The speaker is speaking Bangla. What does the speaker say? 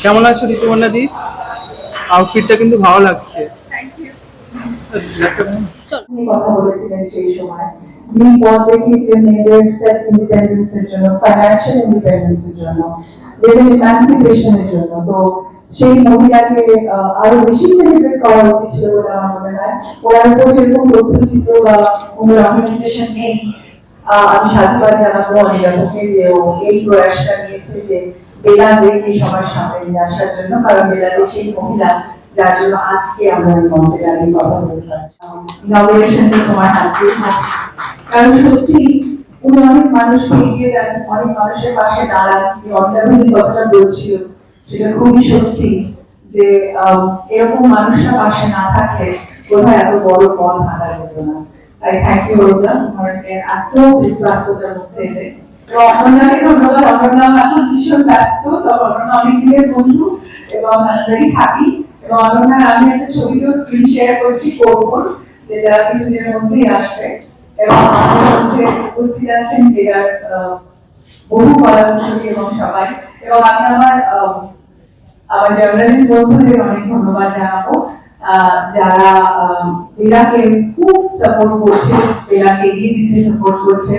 কেমন আছো ঋতুপর্ণা দি? আউটফিটটা কিন্তু ভালো লাগছে। কথা বলেছিলেন সেই সময়, যিনি পথ দেখিয়েছিলেন মেয়েদের সেলফ ইন্ডিপেন্ডেন্সের জন্য, ফাইন্যান্সিয়াল ইন্ডিপেন্ডেন্সের জন্য, মেয়েদের ইমানসিপেশনের জন্য। তো সেই মহিলাকে আরো বেশি সেলিব্রেট করা উচিত ছিল বলে আমার মনে হয়। ওনার উপর যেরকম তথ্যচিত্র বা কোনো ডকুমেন্টেশন নেই, আমি সাধুবাদ জানাবো অনিরাকে যে ও এই প্রয়াসটা নিয়েছে যে বেলাদেরকে সবার সামনে নিয়ে আসার জন্য, কারণ বেলাদের সেই মহিলা যার জন্য আজকে আমরা এই মঞ্চে দাঁড়িয়ে কথা বলতে পারছি। ইনগ্রেশনটা তোমার হাতে, কারণ সত্যি উনি অনেক মানুষকে এগিয়ে দেন, অনেক মানুষের পাশে দাঁড়ান। অনিরাকে যে কথাটা বলছিল সেটা খুবই সত্যি, যে এরকম মানুষরা পাশে না থাকলে বোধহয় এত বড় পথ হাঁটা যেত না। তাই থ্যাংক ইউ অরুণা, তোমার এত ব্যস্ততার মধ্যে এলে। অনন্যাকে ধন্যবাদ। অনন্যা এখন ভীষণ ব্যস্ত, তবে অনন্যা অনেক দিনের বন্ধু এবং ভেরি হ্যাপি। এবং অনন্যার আমি একটা ছবিতেও স্ক্রিন শেয়ার করছি কোর, যেটা কিছুদিনের মধ্যেই আসবে। এবং আমাদের মধ্যে উপস্থিত আছেন জেলার বহু কলাকুশলী এবং সবাই। এবং আমি আমার জার্নালিস্ট বন্ধুদের অনেক ধন্যবাদ জানাবো, যারা বেলাকে খুব সাপোর্ট করছে, বেলাকে এগিয়ে দিতে সাপোর্ট করছে।